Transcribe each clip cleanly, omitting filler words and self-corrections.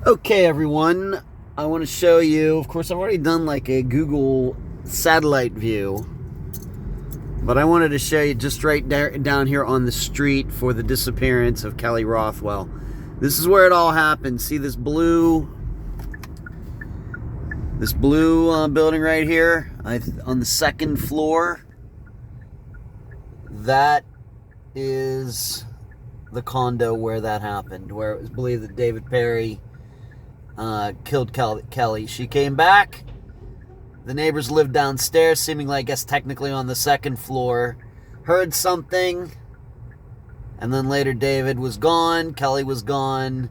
Okay, everyone, I want to show you, of course, I've already done like a Google satellite view, but I wanted to show you just right there, down here on the street for the disappearance of Kelly Rothwell. This is where it all happened. See this blue building right here on the second floor? That is the condo where that happened, where it was believed that David Perry killed Kelly. She came back. The neighbors lived downstairs, seemingly, I guess, technically on the second floor. Heard something. And then later David was gone. Kelly was gone.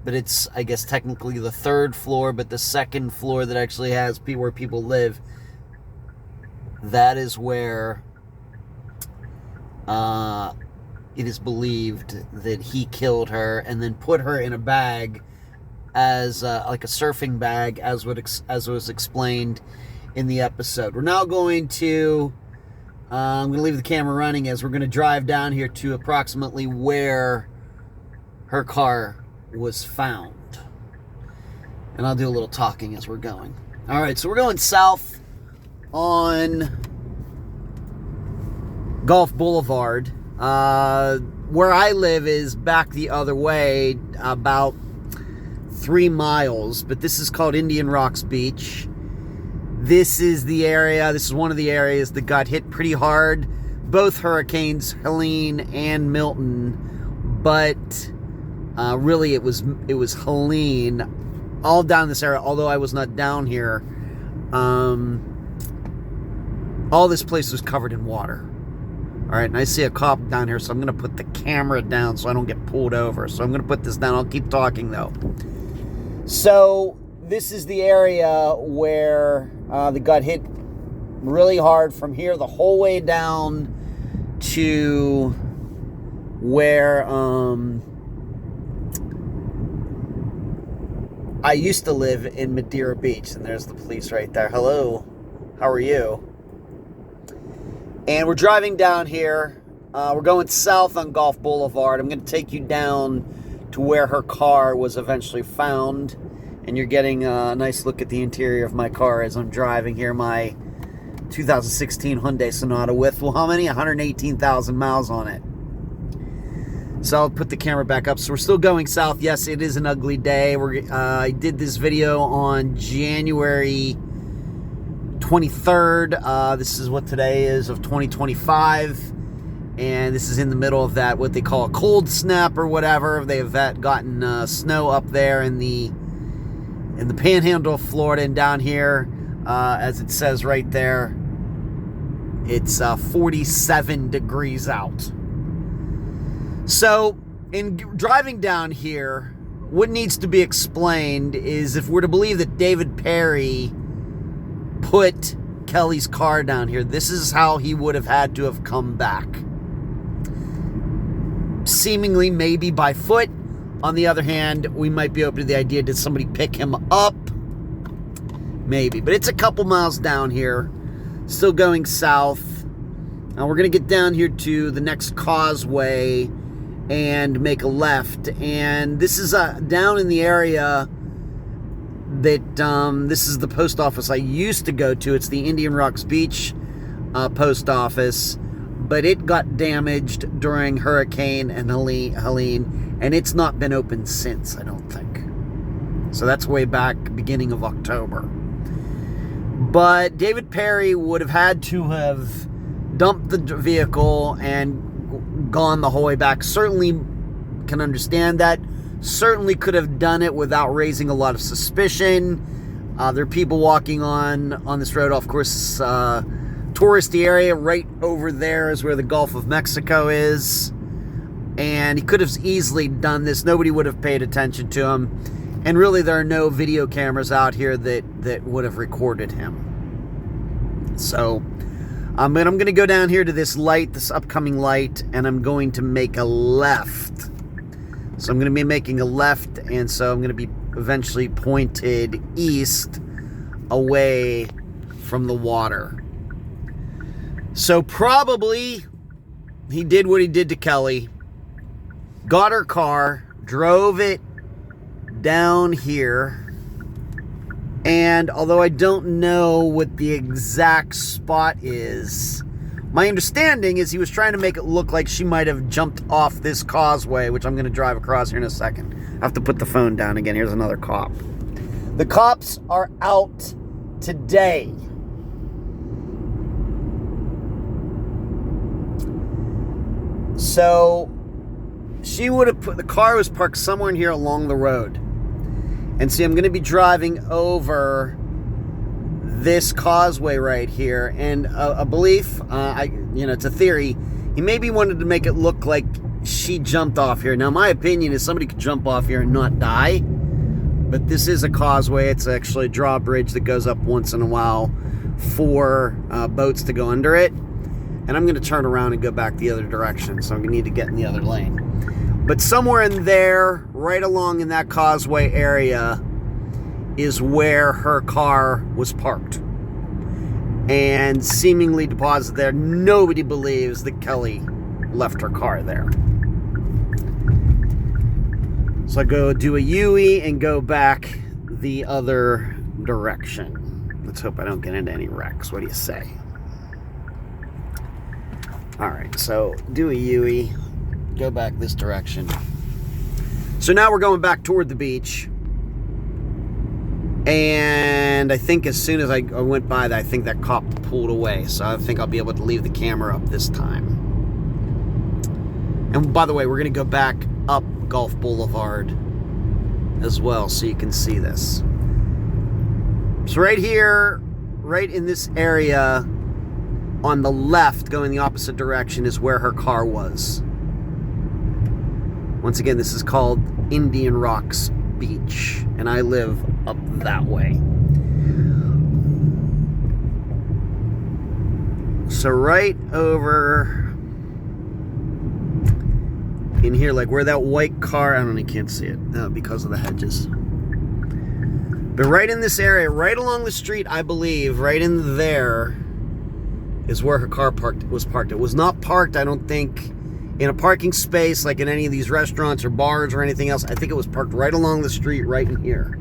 But it's, I guess, technically the third floor, but the second floor that actually has where people live. That is where it is believed that he killed her and then put her in a bag as like a surfing bag, as was explained in the episode. We're now going to, I'm going to leave the camera running as we're going to drive down here to approximately where her car was found. And I'll do a little talking as we're going. All right, so we're going south on Gulf Boulevard. Where I live is back the other way, about 3 miles, but this is called Indian Rocks Beach. This is the area, this is one of the areas that got hit pretty hard, both hurricanes Helene and Milton, but really it was Helene all down this area. Although I was not down here, all this place was covered in water. All right, and I see a cop down here, so I'm going to put the camera down so I don't get pulled over. So I'm going to put this down. I'll keep talking, though. So this is the area where they got hit really hard from here the whole way down to where I used to live in Madeira Beach. And there's the police right there. Hello, how are you? And we're driving down here. We're going south on Gulf Boulevard. I'm going to take you down to where her car was eventually found. And you're getting a nice look at the interior of my car as I'm driving here. My 2016 Hyundai Sonata with, well, how many? 118,000 miles on it. So I'll put the camera back up. So we're still going south. Yes, it is an ugly day. I did this video on January 23rd. This is what today is of 2025, and this is in the middle of that, what they call a cold snap or whatever. They have gotten snow up there in the panhandle of Florida, and down here, as it says right there, it's 47 degrees out. So in driving down here, what needs to be explained is, if we're to believe that David Perry put Kelly's car down here, this is how he would have had to have come back. Seemingly maybe by foot. On the other hand, we might be open to the idea, did somebody pick him up? Maybe. But it's a couple miles down here. Still going south. Now we're going to get down here to the next causeway and make a left. And this is down in the area that this is the post office I used to go to. It's the Indian Rocks Beach post office, but it got damaged during Hurricane and Helene, and it's not been open since, I don't think. So that's way back beginning of October. But David Perry would have had to have dumped the vehicle and gone the whole way back. Certainly can understand that. Certainly could have done it without raising a lot of suspicion. There are people walking on this road. Of course, touristy area. Right over there is where the Gulf of Mexico is. And he could have easily done this. Nobody would have paid attention to him. And really, there are no video cameras out here that would have recorded him. So, but I'm going to go down here to this light, this upcoming light, and I'm going to make a left. So I'm going to be making a left, and so I'm going to be eventually pointed east away from the water. So probably he did what he did to Kelly, got her car, drove it down here. And although I don't know what the exact spot is, my understanding is he was trying to make it look like she might have jumped off this causeway, which I'm going to drive across here in a second. I have to put the phone down again. Here's another cop. The cops are out today. So she would have put, the car was parked somewhere in here along the road. And see, I'm going to be driving over this causeway right here. And a belief, it's a theory, he maybe wanted to make it look like she jumped off here. Now, my opinion is somebody could jump off here and not die. But this is a causeway. It's actually a drawbridge that goes up once in a while for boats to go under it. And I'm going to turn around and go back the other direction. So I'm going to need to get in the other lane. But somewhere in there, right along in that causeway area, is where her car was parked. And seemingly deposited there. Nobody believes that Kelly left her car there. So I go do a U-E and go back the other direction. Let's hope I don't get into any wrecks. What do you say? All right, so do a U-E, go back this direction. So now we're going back toward the beach. And I think as soon as I went by that, I think that cop pulled away. So I think I'll be able to leave the camera up this time. And by the way, we're going to go back up Gulf Boulevard as well so you can see this. So right here, right in this area on the left, going the opposite direction, is where her car was. Once again, this is called Indian Rocks Beach, and I live up that way. So right over in here, like where that white car, I don't know, you can't see it because of the hedges. But right in this area, right along the street, I believe, right in there is where her car was parked. It was not parked, I don't think, in a parking space like in any of these restaurants or bars or anything else. I think it was parked right along the street, right in here.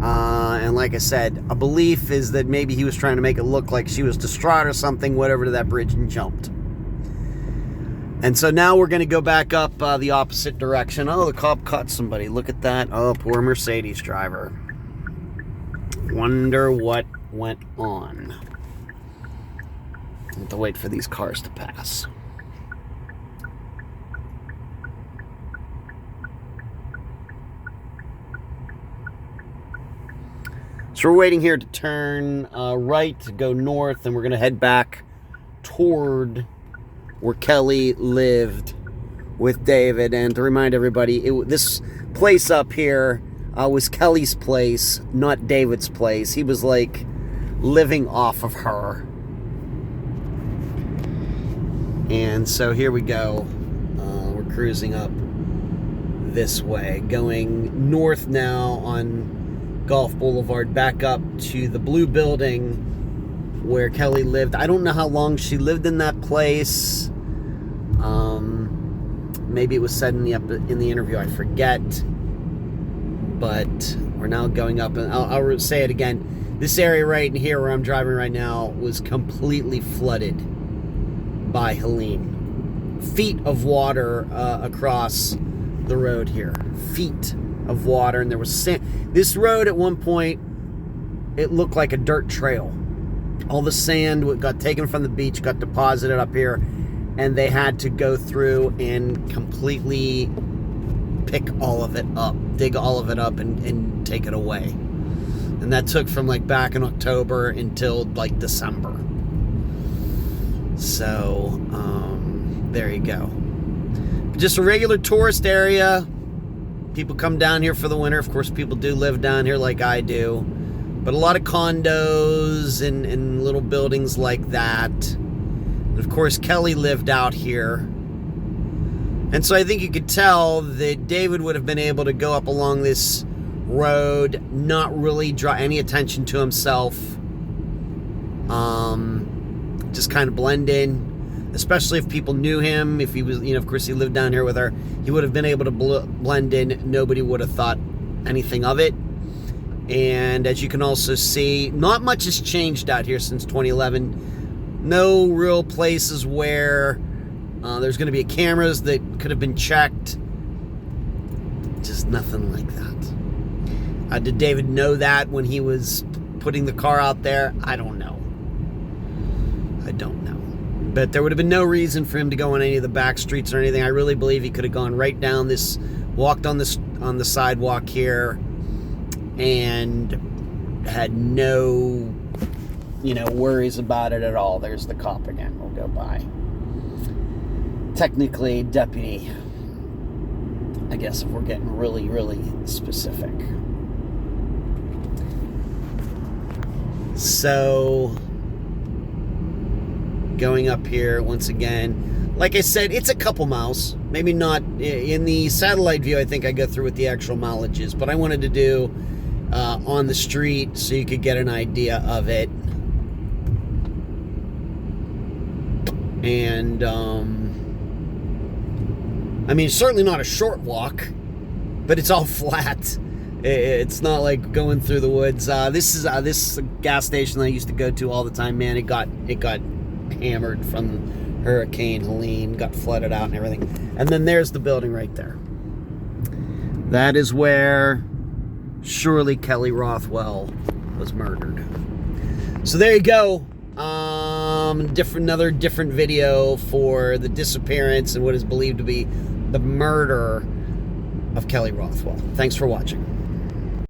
And like I said, a belief is that maybe he was trying to make it look like she was distraught or something, whatever, to that bridge and jumped. And so now we're going to go back up the opposite direction. Oh, the cop caught somebody. Look at that. Oh, poor Mercedes driver. Wonder what went on. I have to wait for these cars to pass. So we're waiting here to turn right to go north, and we're going to head back toward where Kelly lived with David. And to remind everybody, this place up here was Kelly's place, not David's place. He was like living off of her. And so here we go. We're cruising up this way, going north now on Gulf Boulevard, back up to the blue building where Kelly lived. I don't know how long she lived in that place. Maybe it was said in the interview, I forget. But we're now going up, and I'll say it again. This area right in here where I'm driving right now was completely flooded by Helene. Feet of water across the road here. Feet of water, and there was sand. This road at one point, it looked like a dirt trail. All the sand got taken from the beach, got deposited up here, and they had to go through and completely pick all of it up, dig all of it up and take it away. And that took from like back in October until like December. So, there you go. Just a regular tourist area. People come down here for the winter. Of course, people do live down here like I do. But a lot of condos and little buildings like that. And of course, Kelly lived out here. And so I think you could tell that David would have been able to go up along this road, not really draw any attention to himself. Just kind of blend in. especially if people knew him, if he was, of course he lived down here with her, he would have been able to blend in. Nobody would have thought anything of it. And as you can also see, not much has changed out here since 2011. No real places where there's going to be cameras that could have been checked. Just nothing like that. Did David know that when he was putting the car out there? I don't know. But there would have been no reason for him to go on any of the back streets or anything. I really believe he could have gone right down this, walked on the sidewalk here, and had no, worries about it at all. There's the cop again. We'll go by. Technically, deputy, I guess, if we're getting really, really specific. So, going up here once again, like I said, it's a couple miles, maybe not in the satellite view. I think I go through what the actual mileage is, but I wanted to do on the street so you could get an idea of it. And I mean, certainly not a short walk, but it's all flat. It's not like going through the woods. This is a gas station that I used to go to all the time. Man, it got hammered from Hurricane Helene, got flooded out and everything. And then there's the building right there. That is where surely Kelly Rothwell was murdered. So there you go. Another different video for the disappearance and what is believed to be the murder of Kelly Rothwell. Thanks for watching.